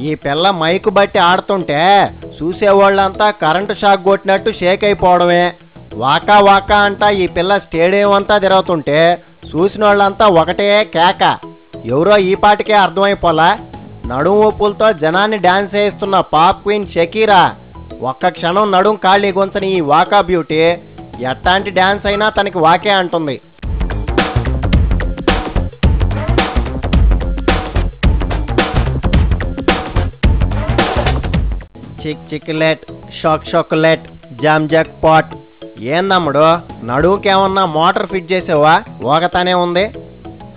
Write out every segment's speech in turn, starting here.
ఈ పిల్ల మైకు బట్టి ఆడుతుంటే చూసేవాళ్ళంతా కరెంటు షాక్ కొట్టినట్టు షేక్ అయిపోవడమే. వాకా వాకా అంటా ఈ పిల్ల స్టేడియం అంతా తిరుగుతుంటే చూసిన వాళ్ళంతా ఒకటే కేక. ఎవరో ఈ పాటికే అర్థమైపోలా. నడుము ఊపులతో జనాన్ని డాన్స్ చేయిస్తున్న పాప్ క్వీన్ షకీరా ఒక్క క్షణం నడుం ఖాళీ గొంతని ఈ వాకా బ్యూటీ ఎట్లాంటి డాన్స్ అయినా తనకి వాకే అంటుంది. Chick chiclet, shock chocolate, jam jackpot. ఏందమ్ముడు నడువుకేమన్నా మోటార్ ఫిట్ చేసావా? ఓగతానే ఉంది.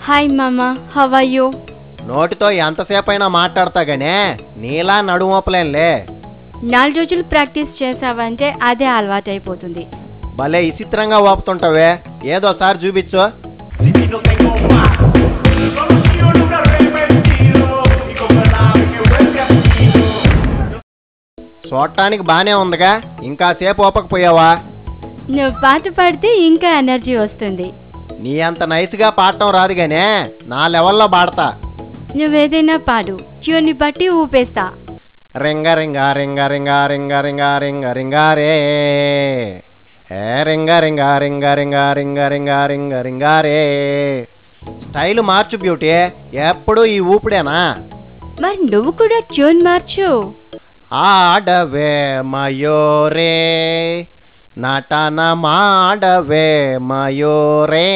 హాయ్ మామా, హౌ ఆర్ యు? నోటితో ఎంతసేపు అయినా మాట్లాడతా గానే నీలా నడుమోపలేనులే. 4 రోజులు ప్రాక్టీస్ చేసావంటే అదే అలవాటు అయిపోతుంది. భలే విచిత్రంగా ఓపుతుంటావే, ఏదోసారి చూపించు. చూడటానికి బానే ఉందిగా, ఇంకా సేపు ఓపకపోయావా? నువ్వు పాట పాడితే ఇంకా ఎనర్జీ వస్తుంది. నీ అంత నైస్గా పాడటం రాదు గానే నా లెవెల్లో పాడతా. నువ్వేదైనా పాడు, ట్యూన్ని బట్టి ఊపేస్తా. రింగ రింగ రింగ రింగ రింగ రింగ రింగ రింగ రే, రింగ రింగ రింగ రింగ రింగ రింగ రింగ రింగ రే. స్టైల్ మార్చు బ్యూటీ, ఎప్పుడు ఈ ఊపిడేనా? మరి నువ్వు కూడా ట్యూన్ మార్చు. ఆడవే మయూరే నటన మాడవే మయూరే,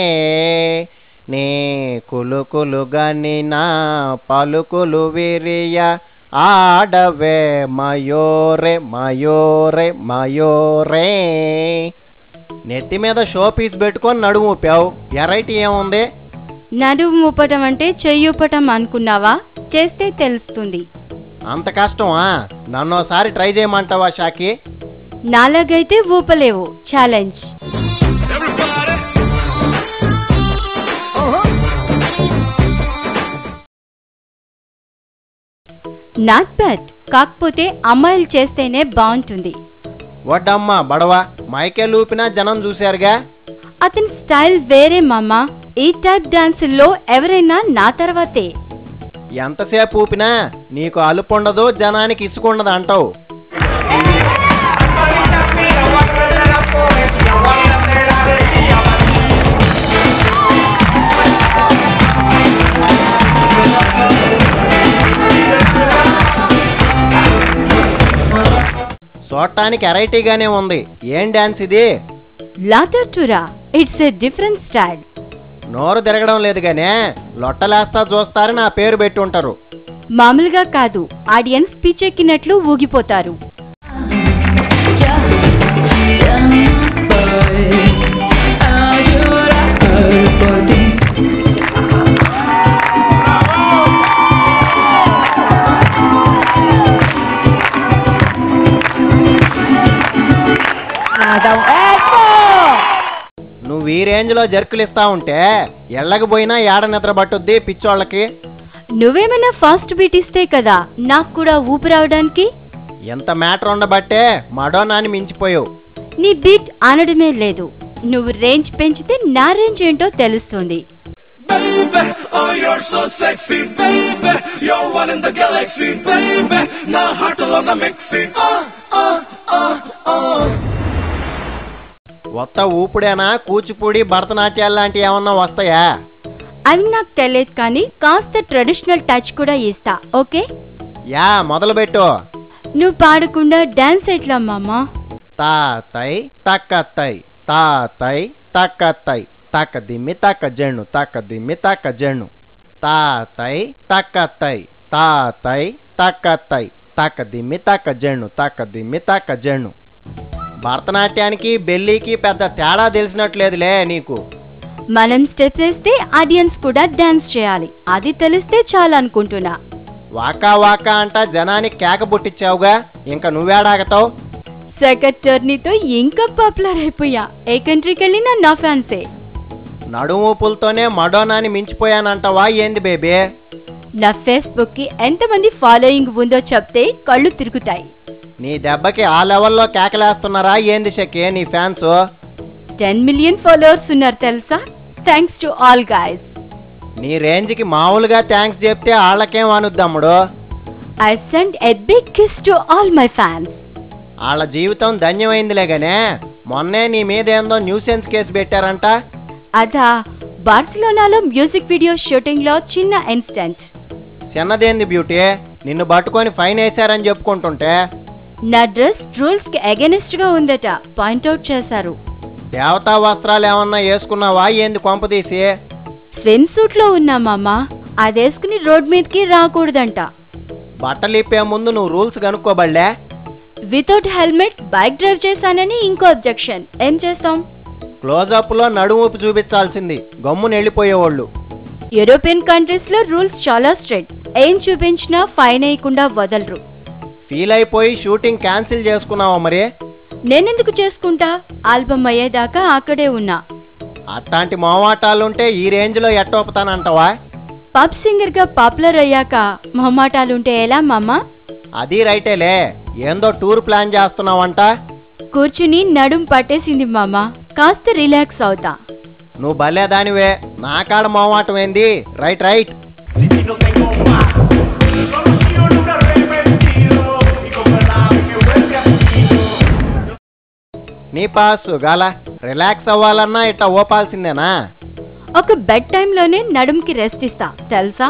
నీ కులుకులుగని నా పలుకులు విరియ ఆడవే మయూరే మయూరే మయూరే. నెత్తి మీద షో పీస్ పెట్టుకొని నడుము ఊపావు, వెరైటీ ఏముంది? నడుము ఊపటం అంటే చెయ్యూపటం అనుకున్నావా? చేస్తే తెలుస్తుంది. అంత కష్టమా? నన్నోసారి ట్రై చేయమంటావా షాకి? నాలాగైతే ఊపలేవు. ఛాలెంజ్. నాట్ బ్యాడ్, కాకపోతే అమ్మాయిలు చేస్తేనే బాగుంటుంది. వడ్డమ్మా బడవా, మైకేల్ ఊపినా జనం చూశారుగా. అతని స్టైల్ వేరే మామా. ఈ టైప్ డాన్సుల్లో ఎవరైనా నా తర్వాతే. ఎంతసేపు ఊపినా నీకు అలుపుండదు, జనానికి ఇసుకుండదు అంటావు. చూడటానికి వెరైటీగానే ఉంది. ఏం డాన్స్ ఇది? లాటర్టురా. It's a different style. నోరు తిరగడం లేదు గానే లొట్టలేస్తా చూస్తారని నా పేరు పెట్టి ఉంటారు. మామూలుగా కాదు, ఆడియన్స్ పిచ్చెక్కినట్లు ఊగిపోతారు. నువ్వు ఈ రేంజ్ లో జర్కులు ఇస్తా ఉంటే ఎళ్ళకపోయినా ఏడ నిద్ర పట్టుద్ది పిచ్చోళ్ళకి. నువ్వేమైనా ఫాస్ట్ బీట్ ఇస్తే కదా నాకు కూడా ఊపి రావడానికి. ఎంత మ్యాటర్ ఉండబట్టే మడోనాని మించిపోయావు. నీ బీట్ అనడమే లేదు. నువ్వు రేంజ్ పెంచితే నా రేంజ్ ఏంటో తెలుస్తుంది. Baby, oh you're so sexy, baby, you're one in the galaxy, baby, నా heart లో నా mixy, కొత్త ఊపుడేనా కూచిపూడి భరతనాట్యాలు లాంటివి ఏమన్నా వస్తాయా? అవి నాకు తెలియదు, కానీ కాస్త ట్రెడిషనల్ టచ్ కూడా ఇస్తా. ఓకే? యా మొదలు పెట్టు. నువ్వు పాడకుండా డాన్స్ ఎట్లా మామా? తాతై తక్కతై తాతై తక్కతై తక్క దిమ్మి తక్క జెండు తక్క దిమ్మి తక్క జెండు తాతై తక్కతై తాతై తక్కతై తక్క దిమ్మి తక్క జెండు తక్క దిమ్మి తక్క జెండు. భరతనాట్యానికి బెల్లీకి పెద్ద తేడా తెలిసినట్లేదులే నీకు. మనం స్టెప్స్ వేస్తే ఆడియన్స్ కూడా డాన్స్ చేయాలి, అది తెలిస్తే చాలు అనుకుంటున్నా. వాకా వాకా అంట జనానికి కేక పుట్టించావుగా, ఇంకా నువ్వేడాగతావు? సెక్రటరీతో ఇంకా పాపులర్ అయిపోయా. ఏ కంట్రీకి వెళ్ళినా నా ఫ్యాన్సే. నడుమూపులతోనే మడోనాని మించిపోయానంటావా ఏంది బేబీ? నా ఫేస్బుక్ కి ఎంతమంది ఫాలోయింగ్ ఉందో చెప్తే కళ్ళు తిరుగుతాయి. నీ దెబ్బకి ఆ లెవెల్లో కేకలేస్తున్నారా ఏంది షకే నీ ఫ్యాన్స్? 10 మిలియన్ ఫాలోవర్స్ ఉన్నారు తెలుసా. Thanks to all guys. నీ రేంజ్కి మామూలుగా థ్యాంక్స్ చెప్తే వాళ్ళకేం అనుద్దమ్ముడు. I send a big kiss to all my fans. వాళ్ళ జీవితం ధన్యమైందిలేగానే మొన్నే నీ మీదేందో న్యూసెన్స్ కేసు పెట్టారంట. అదా బార్సిలోనాలో మ్యూజిక్ వీడియో షూటింగ్ లో చిన్న ఇన్సిడెంట్. చిన్నదేంది బ్యూటీ, నిన్ను పట్టుకొని ఫైన్ వేశారని చెప్పుకుంటుంటే. నా డ్రెస్ రూల్స్ కి అగెనిస్ట్ గా ఉందట పాయింట్అవుట్ చేశారు. దేవతా వస్త్రాలు ఏమన్నా వేసుకున్నావా ఏంది కొంపదీసి? స్విమ్ సూట్ లో ఉన్నామమ్మా, అదేసుకుని రోడ్ మీదకి రాకూడదంట. బట్టలు ఇప్పే ముందు నువ్వు రూల్స్ కనుక్కోబడలే? వితౌట్ హెల్మెట్ బైక్ డ్రైవ్ చేశానని ఇంకో అబ్జెక్షన్. ఏం చేస్తాం? క్లోజప్ లో నడుమూపు చూపించాల్సింది, గమ్మున వెళ్ళిపోయేవాళ్ళు. యూరోపియన్ కంట్రీస్ లో రూల్స్ చాలా స్ట్రిక్ట్. ఏం చూపించినా ఫైన్ వేయకుండా వదలరు. ఫీల్ అయిపోయి షూటింగ్ క్యాన్సిల్ చేసుకున్నావా మరి? నేనెందుకు చేసుకుంటా, ఆల్బమ్ అయ్యేదాకా అక్కడే ఉన్నా. అట్లాంటి మొహమాటాలుంటే ఈ రేంజ్ లో ఎట్టొప్పుతానంటావా? పబ్ సింగర్ గా పాపులర్ అయ్యాక మొహమాటాలుంటే ఎలా మామా? అది రైటేలే, ఏందో టూర్ ప్లాన్ చేస్తున్నావంట. కూర్చుని నడుం పట్టేసింది మామా, కాస్త రిలాక్స్ అవుతా. నువ్వు భలే దానివే, నా కాడ మొహమాటం ఏంది? Right right. నీ పాస్ గాల రిలాక్స్ అవ్వాలన్నా ఇట్లా ఓపాల్సిందేనా? ఒక బెడ్ టైంలోనే నడుంకి రెస్ట్ ఇస్తా తెలుసా?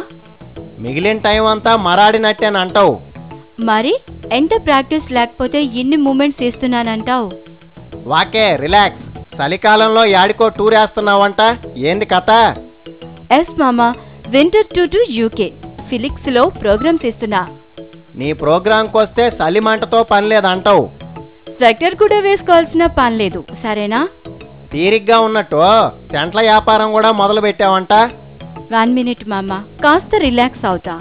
మిగిలిన టైం అంతా మరాడినట్టేనంటావు. మరి ఎంత ప్రాక్టీస్ లేకపోతే ఇన్ని మూమెంట్స్ ఇస్తున్నానంటావు? వాకే రిలాక్స్. చలికాలంలో యాడికో టూర్ వేస్తున్నావంట, ఏంది కథ? ఎస్ మామా, winter tour to UK Felix లో ప్రోగ్రామ్స్ ఇస్తున్నా. నీ ప్రోగ్రాంకి వస్తే చలిమంటతో పని లేదంటావు. స్వెటర్ కూడా వేసుకోవాల్సిన పని లేదు, సరేనా? తీరిగ్గా ఉన్నట్టు సెంట్ల వ్యాపారం కూడా మొదలు పెట్టావంట. 1 minute మామా, కాస్త రిలాక్స్ అవుతా.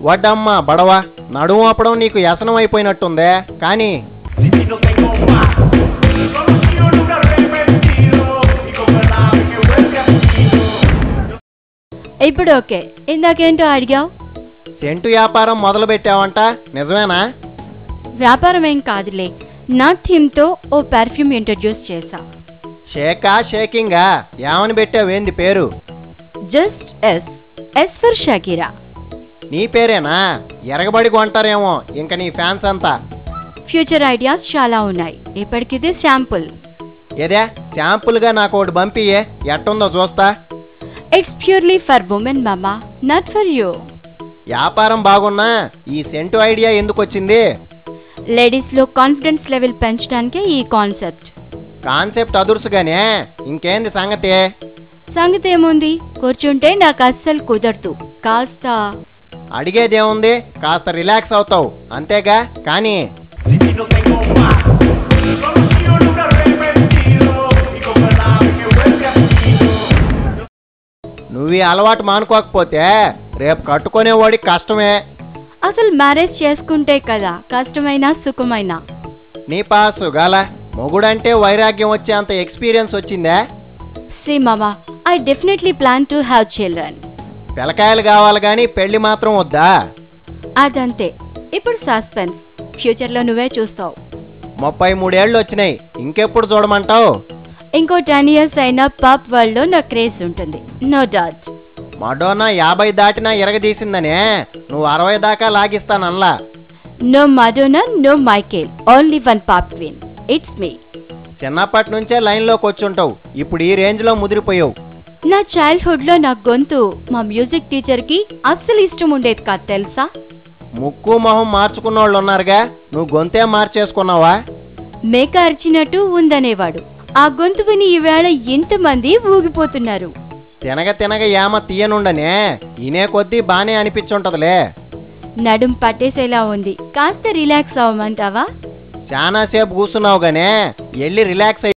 వడ్డమ్మా బడవా, నడుము అప్పడం నీకు వ్యసనం అయిపోయినట్టుందే. కానీ ఇప్పుడు ఓకే. ఇందాకేంటో అడిగావు? సెంటు వ్యాపారం మొదలు పెట్టావంట, నిజమేనా? వ్యాపారం ఏం కాదులే, నా థీమ్ తో ఓ పర్ఫ్యూమ్ ఇంట్రడ్యూస్ చేశా. షేకా షేకింగా ఏమని పెట్టావేంది పేరు? Just S, S for Shakira. నీ పేరేనా? ఎరగబడి కొంటారేమో ఇంక నీ ఫ్యాన్స్ అంతా. ఫ్యూచర్ ఐడియాస్ చాలా ఉన్నాయి, ఇప్పటికిదే శాంపుల్. ఏదే శాంపుల్గా నాకు ఒకటి పంపియే, ఎట్టుందో చూస్తా. ఇట్స్ ప్యూర్లీ ఫర్ ఉమెన్ మామా, నాట్ ఫర్ యూ. వ్యాపారం బాగున్నా ఈ సెంటు ఐడియా ఎందుకు వచ్చింది? లేడీస్ లో కాన్ఫిడెన్స్ లెవెల్ పెంచడానికే ఈ కాన్సెప్ట్. కాన్సెప్ట్ అదుర్సుగానే, ఇంకేంది సంగతి? సంగతి ఏముంది, కూర్చుంటే నాకు అస్సలు కుదరదు. కాస్త అడిగేదేముంది, కాస్త రిలాక్స్ అవుతావు అంతేగా. కానీ నువ్వు ఈ అలవాటు మానుకోకపోతే రేపు కట్టుకునేవాడికి కష్టమే. అసలు మ్యారేజ్ చేసుకుంటే కదా కష్టమైనా సుఖమైనా. నీ పాసు గాల మొగుడంటే వైరాగ్యం వచ్చే అంత ఎక్స్పీరియన్స్ వచ్చిందా? See mama, I definitely plan to have children. పిల్లకాయలు కావాలి గాని పెళ్లి మాత్రం వద్దా? అదంతే, ఇప్పుడు సస్పెన్స్, ఫ్యూచర్ లో నువ్వే చూస్తావు. 33 ఏళ్ళు వచ్చినాయి, ఇంకెప్పుడు చూడమంటావు? ఇంకో 10 years అయినా పాప్ వరల్డ్ లో నా క్రేజ్ ఉంటుంది, నో డౌట్. మడోనా 50 దాటినా ఇరగదీసిందనే, నువ్వు 60 దాకా లాగిస్తానల్లా. No Madonna, no Michael, only one pop queen, it's me. చిన్నప్పటి నుంచే లైన్లోకి వచ్చుంటావు, ఇప్పుడు ఈ రేంజ్ లో ముదిరిపోయావు. నా చైల్డ్హుడ్ లో నా గొంతు మా మ్యూజిక్ టీచర్ కి అస్సలు ఇష్టం ఉండేది కాదు తెలుసా. ముక్కు మొహం మార్చుకున్న వాళ్ళు ఉన్నారుగా, నువ్వు గొంతే మార్చేసుకున్నావా? మేక అరిచినట్టు ఉందనేవాడు, ఆ గొంతు విని ఈవేళ ఇంతమంది ఊగిపోతున్నారు. తినగ తినగ ఏమ తీయనుండనే, ఇనే కొద్దీ బానే అనిపించుంటదిలే. నడుం పట్టేసేలా ఉంది, కాస్త రిలాక్స్ అవ్వమంటావా? చాలా సేపు కూర్చున్నావు గానే, వెళ్ళి రిలాక్స్